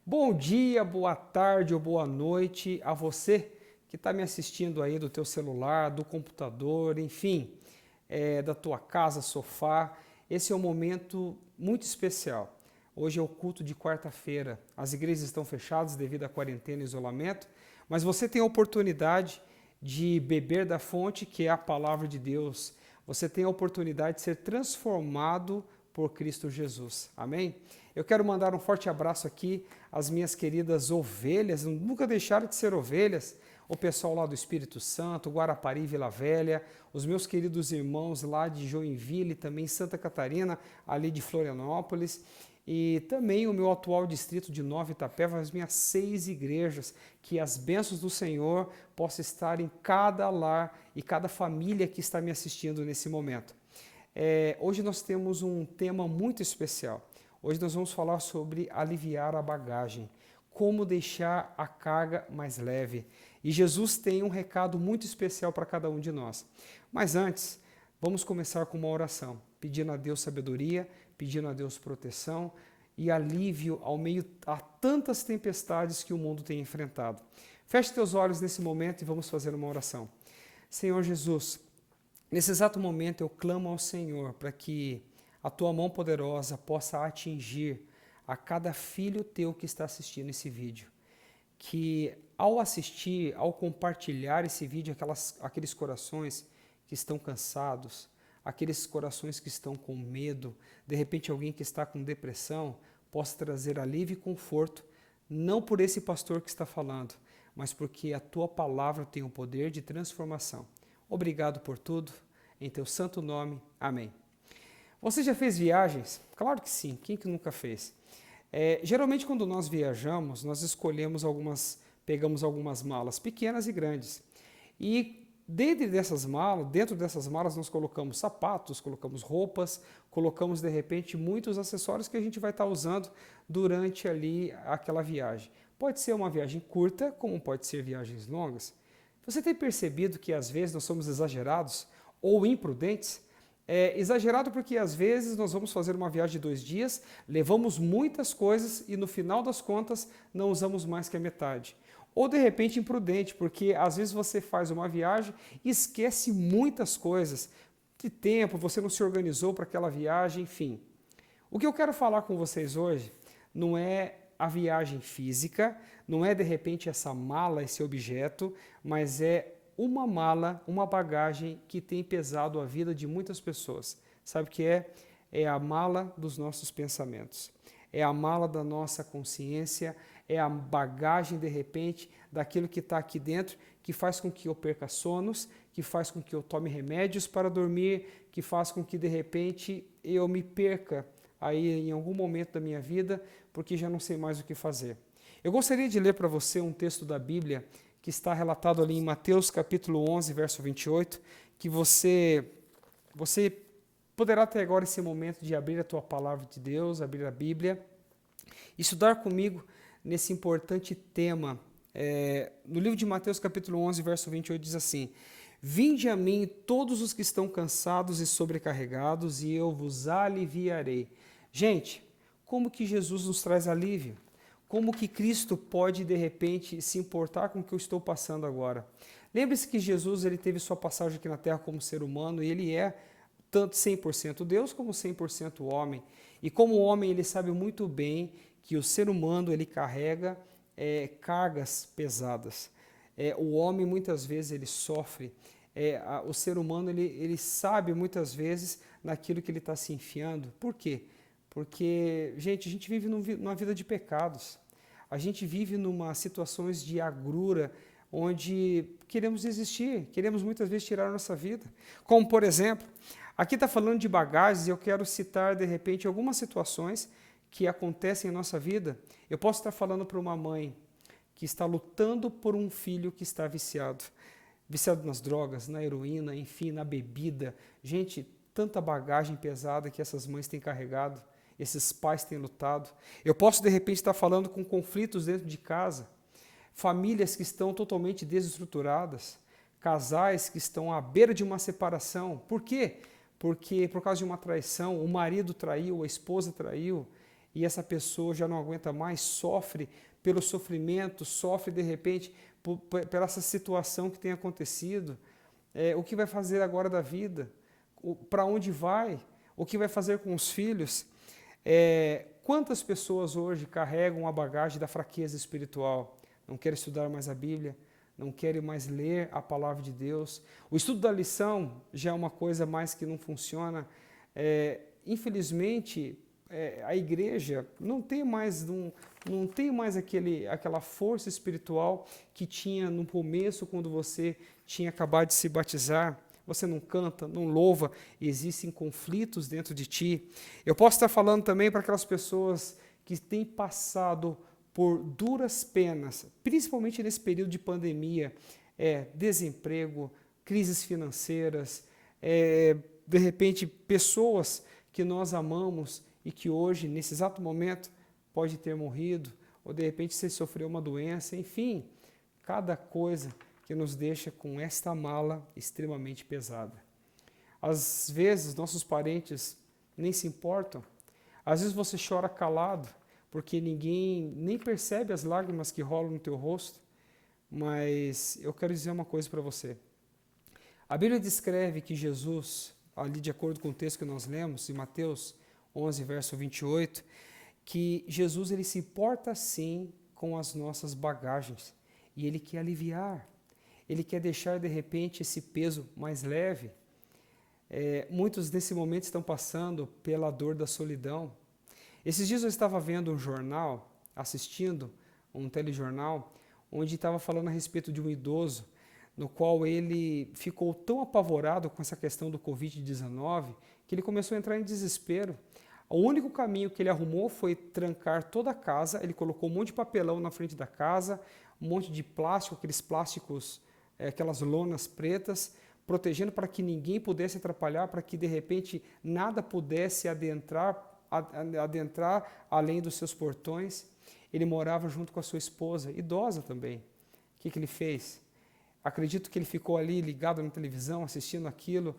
Bom dia, boa tarde ou boa noite a você que está me assistindo aí do teu celular, do computador, enfim, da tua casa, sofá. Esse é um momento muito especial. Hoje é o culto de quarta-feira. As igrejas estão fechadas devido à quarentena e isolamento, mas você tem a oportunidade de beber da fonte que é a palavra de Deus. Você tem a oportunidade de ser transformado por Cristo Jesus. Amém? Eu quero mandar um forte abraço aqui às minhas queridas ovelhas, nunca deixaram de ser ovelhas, o pessoal lá do Espírito Santo, Guarapari, Vila Velha, os meus queridos irmãos lá de Joinville, também Santa Catarina, ali de Florianópolis, e também o meu atual distrito de Nova Itapeva, as minhas 6 igrejas, que as bênçãos do Senhor possam estar em cada lar e cada família que está me assistindo nesse momento. Hoje nós temos um tema muito especial. Hoje nós vamos falar sobre aliviar a bagagem, como deixar a carga mais leve. E Jesus tem um recado muito especial para cada um de nós. Mas antes, vamos começar com uma oração, pedindo a Deus sabedoria, pedindo a Deus proteção e alívio ao meio a tantas tempestades que o mundo tem enfrentado. Feche teus olhos nesse momento e vamos fazer uma oração. Senhor Jesus, nesse exato momento eu clamo ao Senhor para que a tua mão poderosa possa atingir a cada filho teu que está assistindo esse vídeo. Que ao assistir, ao compartilhar esse vídeo, aqueles corações que estão cansados, aqueles corações que estão com medo, de repente alguém que está com depressão, possa trazer alívio e conforto, não por esse pastor que está falando, mas porque a tua palavra tem o poder de transformação. Obrigado por tudo, em teu santo nome, amém. Você já fez viagens? Claro que sim, quem que nunca fez? Geralmente quando nós viajamos, nós pegamos algumas malas pequenas e grandes. E dentro dessas malas nós colocamos sapatos, colocamos roupas, colocamos de repente muitos acessórios que a gente vai estar usando durante ali aquela viagem. Pode ser uma viagem curta, como pode ser viagens longas. Você tem percebido que às vezes nós somos exagerados ou imprudentes? Exagerado porque às vezes nós vamos fazer uma viagem de 2 dias, levamos muitas coisas e no final das contas não usamos mais que a metade. Ou de repente imprudente, porque às vezes você faz uma viagem e esquece muitas coisas. De tempo, você não se organizou para aquela viagem, enfim. O que eu quero falar com vocês hoje não é a viagem física, não é de repente essa mala, esse objeto, mas é uma mala, uma bagagem que tem pesado a vida de muitas pessoas. Sabe o que é? É a mala dos nossos pensamentos. É a mala da nossa consciência, é a bagagem, de repente, daquilo que está aqui dentro, que faz com que eu perca sonos, que faz com que eu tome remédios para dormir, que faz com que, de repente, eu me perca aí em algum momento da minha vida, porque já não sei mais o que fazer. Eu gostaria de ler para você um texto da Bíblia que está relatado ali em Mateus capítulo 11, verso 28, que você poderá ter agora esse momento de abrir a tua palavra de Deus, abrir a Bíblia, e estudar comigo nesse importante tema. No livro de Mateus capítulo 11, verso 28 diz assim: Vinde a mim todos os que estão cansados e sobrecarregados, e eu vos aliviarei. Gente, como que Jesus nos traz alívio? Como que Cristo pode, de repente, se importar com o que eu estou passando agora? Lembre-se que Jesus ele teve sua passagem aqui na Terra como ser humano e ele é tanto 100% Deus como 100% homem. E como homem, ele sabe muito bem que o ser humano ele carrega cargas pesadas. O homem, muitas vezes, ele sofre. O ser humano, ele sabe, muitas vezes, naquilo que ele está se enfiando. Por quê? Porque, gente, a gente vive numa vida de pecados. A gente vive numa situações de agrura, onde queremos desistir, queremos muitas vezes tirar a nossa vida. Como, por exemplo, aqui está falando de bagagens e eu quero citar, de repente, algumas situações que acontecem em nossa vida. Eu posso estar falando para uma mãe que está lutando por um filho que está viciado nas drogas, na heroína, enfim, na bebida. Gente, tanta bagagem pesada que essas mães têm carregado. Esses pais têm lutado. Eu posso, de repente, estar falando com conflitos dentro de casa, famílias que estão totalmente desestruturadas, casais que estão à beira de uma separação. Por quê? Porque por causa de uma traição, o marido traiu, a esposa traiu, e essa pessoa já não aguenta mais, sofre pelo sofrimento, sofre de repente por essa situação que tem acontecido. O que vai fazer agora da vida? Para onde vai? O que vai fazer com os filhos? Quantas pessoas hoje carregam a bagagem da fraqueza espiritual? Não querem estudar mais a Bíblia, não querem mais ler a palavra de Deus. O estudo da lição já é uma coisa mais que não funciona. Infelizmente, a igreja não tem mais aquela força espiritual que tinha no começo, quando você tinha acabado de se batizar. Você não canta, não louva, existem conflitos dentro de ti. Eu posso estar falando também para aquelas pessoas que têm passado por duras penas, principalmente nesse período de pandemia, desemprego, crises financeiras, de repente pessoas que nós amamos e que hoje, nesse exato momento, pode ter morrido, ou de repente você sofreu uma doença, enfim, cada coisa que nos deixa com esta mala extremamente pesada. Às vezes, nossos parentes nem se importam, às vezes você chora calado, porque ninguém nem percebe as lágrimas que rolam no teu rosto, mas eu quero dizer uma coisa para você. A Bíblia descreve que Jesus, ali de acordo com o texto que nós lemos, em Mateus 11, verso 28, que Jesus ele se importa sim com as nossas bagagens e ele quer aliviar, ele quer deixar de repente esse peso mais leve. Muitos nesse momento estão passando pela dor da solidão. Esses dias eu estava vendo um jornal, assistindo um telejornal, onde estava falando a respeito de um idoso, no qual ele ficou tão apavorado com essa questão do Covid-19, que ele começou a entrar em desespero. O único caminho que ele arrumou foi trancar toda a casa, ele colocou um monte de papelão na frente da casa, um monte de plástico, aqueles plásticos, aquelas lonas pretas, protegendo para que ninguém pudesse atrapalhar, para que de repente nada pudesse adentrar além dos seus portões. Ele morava junto com a sua esposa, idosa também. O que ele fez? Acredito que ele ficou ali ligado na televisão, assistindo aquilo,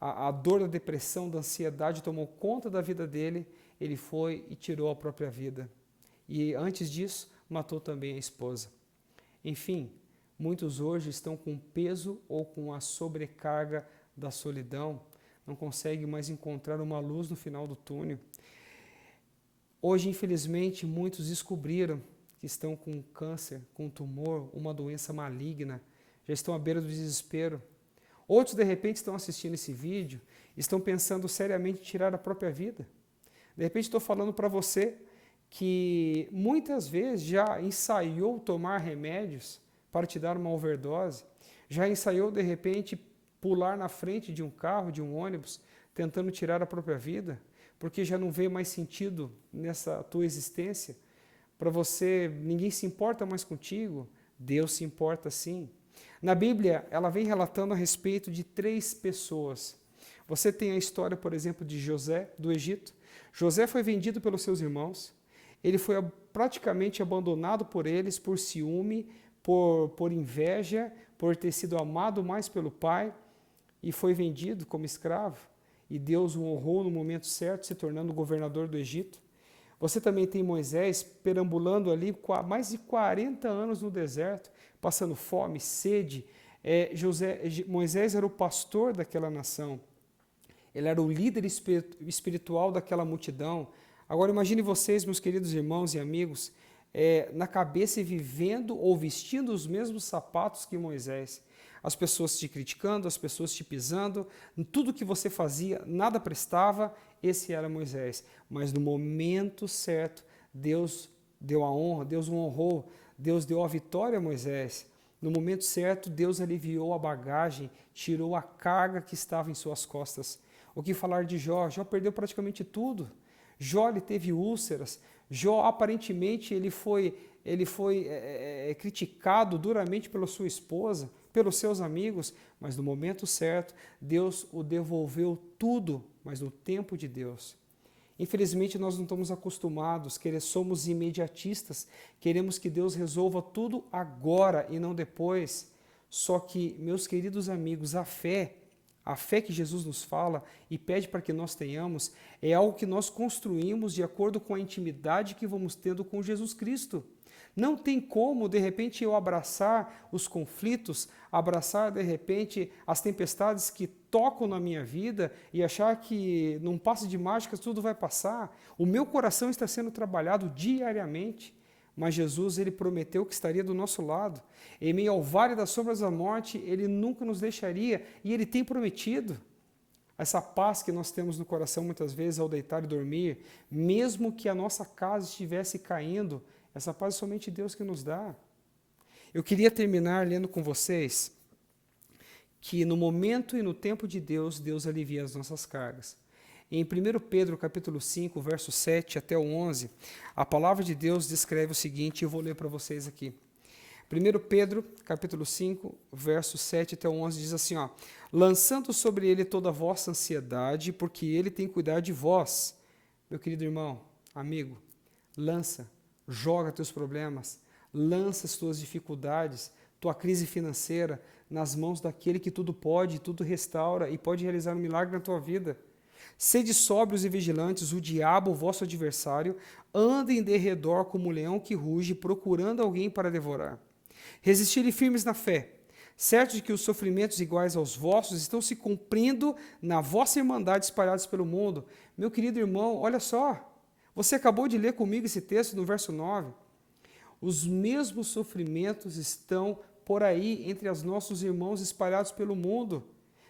a dor da depressão, da ansiedade tomou conta da vida dele, ele foi e tirou a própria vida. E antes disso, matou também a esposa. Enfim, muitos hoje estão com peso ou com a sobrecarga da solidão, não conseguem mais encontrar uma luz no final do túnel. Hoje, infelizmente, muitos descobriram que estão com câncer, com tumor, uma doença maligna, já estão à beira do desespero. Outros, de repente, estão assistindo esse vídeo, estão pensando seriamente em tirar a própria vida. De repente, estou falando para você que muitas vezes já ensaiou tomar remédios para te dar uma overdose, já ensaiou, de repente, pular na frente de um carro, de um ônibus, tentando tirar a própria vida, porque já não vê mais sentido nessa tua existência. Para você, ninguém se importa mais contigo, Deus se importa sim. Na Bíblia, ela vem relatando a respeito de 3 pessoas. Você tem a história, por exemplo, de José, do Egito. José foi vendido pelos seus irmãos, ele foi praticamente abandonado por eles, por ciúme, por inveja, por ter sido amado mais pelo pai, e foi vendido como escravo. E Deus o honrou no momento certo, se tornando governador do Egito. Você também tem Moisés perambulando ali mais de 40 anos no deserto, passando fome, sede. Moisés era o pastor daquela nação. Ele era o líder espiritual daquela multidão. Agora imagine vocês, meus queridos irmãos e amigos, na cabeça e vivendo ou vestindo os mesmos sapatos que Moisés. As pessoas te criticando, as pessoas te pisando, tudo que você fazia, nada prestava, esse era Moisés. Mas no momento certo, Deus deu a honra, Deus o honrou, Deus deu a vitória a Moisés. No momento certo, Deus aliviou a bagagem, tirou a carga que estava em suas costas. O que falar de Jó? Jó perdeu praticamente tudo. Jó ele teve úlceras. Jó aparentemente ele foi criticado duramente pela sua esposa, pelos seus amigos, mas no momento certo, Deus o devolveu tudo, mas no tempo de Deus. Infelizmente, nós não estamos acostumados, somos imediatistas, queremos que Deus resolva tudo agora e não depois. Só que, meus queridos amigos, a fé a fé que Jesus nos fala e pede para que nós tenhamos, é algo que nós construímos de acordo com a intimidade que vamos tendo com Jesus Cristo. Não tem como, de repente, eu abraçar os conflitos, abraçar, de repente, as tempestades que tocam na minha vida e achar que num passe de mágica tudo vai passar. O meu coração está sendo trabalhado diariamente, mas Jesus, ele prometeu que estaria do nosso lado. Em meio ao vale das sombras da morte, ele nunca nos deixaria e ele tem prometido. Essa paz que nós temos no coração muitas vezes ao deitar e dormir, mesmo que a nossa casa estivesse caindo, essa paz é somente Deus que nos dá. Eu queria terminar lendo com vocês que no momento e no tempo de Deus, Deus alivia as nossas cargas. Em 1 Pedro capítulo 5, verso 7 até o 11, a palavra de Deus descreve o seguinte, eu vou ler para vocês aqui. 1 Pedro capítulo 5, verso 7 até o 11 diz assim, lançando sobre ele toda a vossa ansiedade, porque ele tem cuidado de vós. Meu querido irmão, amigo, joga teus problemas, lança as tuas dificuldades, tua crise financeira nas mãos daquele que tudo pode, tudo restaura e pode realizar um milagre na tua vida. Sede sóbrios e vigilantes, o diabo, vosso adversário, anda em derredor como um leão que ruge, procurando alguém para devorar. Resistirem firmes na fé, certo de que os sofrimentos iguais aos vossos estão se cumprindo na vossa irmandade espalhados pelo mundo. Meu querido irmão, olha só, você acabou de ler comigo esse texto no verso 9. Os mesmos sofrimentos estão por aí entre os nossos irmãos espalhados pelo mundo.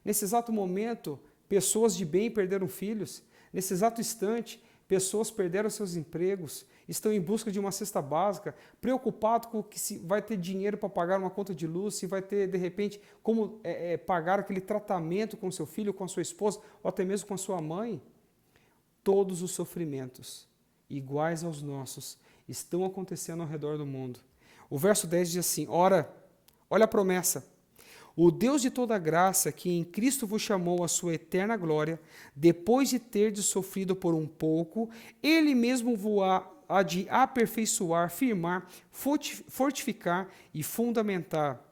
Nesse exato momento, pessoas de bem perderam filhos. Nesse exato instante, pessoas perderam seus empregos, estão em busca de uma cesta básica, preocupados com que se vai ter dinheiro para pagar uma conta de luz, se vai ter, de repente, como pagar aquele tratamento com seu filho, com a sua esposa, ou até mesmo com a sua mãe. Todos os sofrimentos, iguais aos nossos, estão acontecendo ao redor do mundo. O verso 10 diz assim, ora, olha a promessa, o Deus de toda graça, que em Cristo vos chamou à sua eterna glória, depois de terdes sofrido por um pouco, Ele mesmo vos há de aperfeiçoar, firmar, fortificar e fundamentar.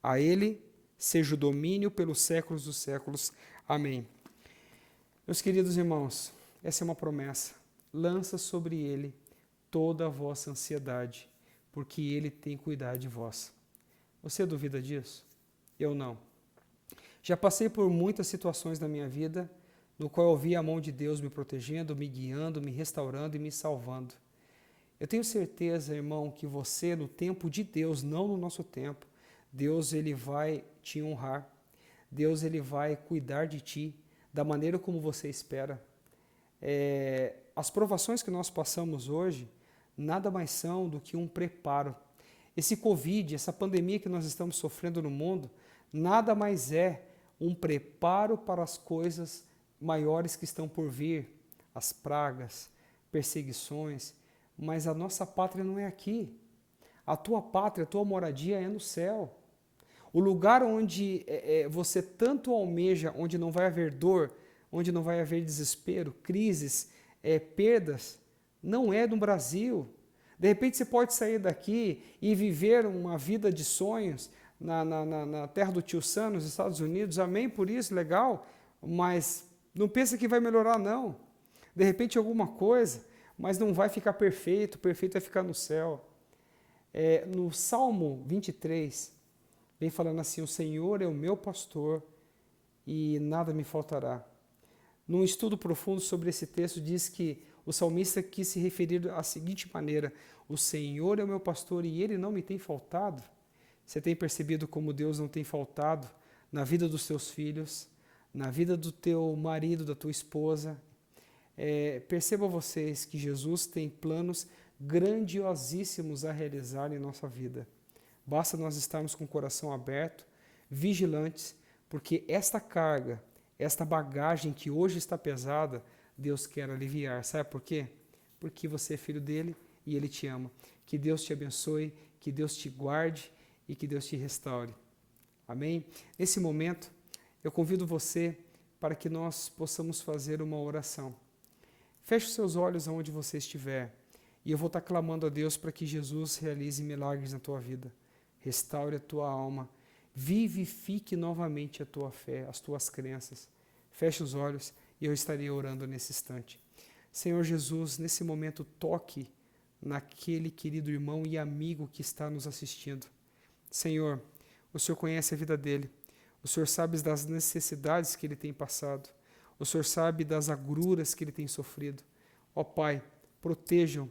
A Ele seja o domínio pelos séculos dos séculos. Amém. Meus queridos irmãos, essa é uma promessa. Lança sobre Ele toda a vossa ansiedade, porque Ele tem cuidado de vós. Você duvida disso? Eu não. Já passei por muitas situações na minha vida, no qual eu vi a mão de Deus me protegendo, me guiando, me restaurando e me salvando. Eu tenho certeza, irmão, que você, no tempo de Deus, não no nosso tempo, Deus ele vai te honrar, Deus ele vai cuidar de ti da maneira como você espera. As provações que nós passamos hoje nada mais são do que um preparo. Esse Covid, essa pandemia que nós estamos sofrendo no mundo, nada mais é um preparo para as coisas maiores que estão por vir, as pragas, perseguições, mas a nossa pátria não é aqui. A tua pátria, a tua moradia é no céu. O lugar onde você tanto almeja, onde não vai haver dor, onde não vai haver desespero, crises, perdas, não é no Brasil. De repente você pode sair daqui e viver uma vida de sonhos na terra do tio Sam, nos Estados Unidos, amém por isso, legal, mas não pensa que vai melhorar não. De repente alguma coisa, mas não vai ficar perfeito, perfeito vai ficar no céu. No Salmo 23, vem falando assim, o Senhor é o meu pastor e nada me faltará. Num estudo profundo sobre esse texto, diz que o salmista quis se referir à seguinte maneira, o Senhor é o meu pastor e Ele não me tem faltado. Você tem percebido como Deus não tem faltado na vida dos teus filhos, na vida do teu marido, da tua esposa? Percebam vocês que Jesus tem planos grandiosíssimos a realizar em nossa vida. Basta nós estarmos com o coração aberto, vigilantes, porque esta carga, esta bagagem que hoje está pesada, Deus quer aliviar. Sabe por quê? Porque você é filho dele e ele te ama. Que Deus te abençoe, que Deus te guarde e que Deus te restaure. Amém? Nesse momento, eu convido você para que nós possamos fazer uma oração. Feche os seus olhos aonde você estiver e eu vou estar clamando a Deus para que Jesus realize milagres na tua vida, restaure a tua alma Vivifique novamente a tua fé, as tuas crenças. Feche os olhos e eu estarei orando nesse instante. Senhor Jesus, nesse momento toque naquele querido irmão e amigo que está nos assistindo. Senhor, o Senhor conhece a vida dele. O Senhor sabe das necessidades que ele tem passado. O Senhor sabe das agruras que ele tem sofrido. Ó Pai, protejam,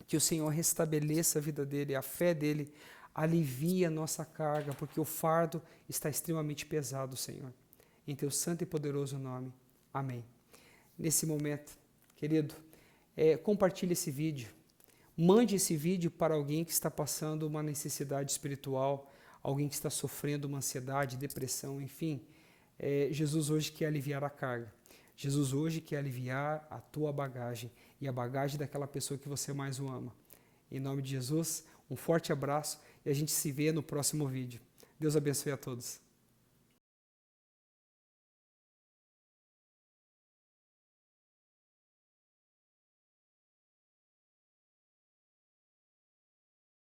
que o Senhor restabeleça a vida dele, a fé dele, alivie a nossa carga, porque o fardo está extremamente pesado, Senhor. Em teu santo e poderoso nome. Amém. Nesse momento, querido, compartilhe esse vídeo. Mande esse vídeo para alguém que está passando uma necessidade espiritual, alguém que está sofrendo uma ansiedade, depressão, enfim. Jesus hoje quer aliviar a carga. Jesus hoje quer aliviar a tua bagagem e a bagagem daquela pessoa que você mais o ama. Em nome de Jesus, um forte abraço e a gente se vê no próximo vídeo. Deus abençoe a todos.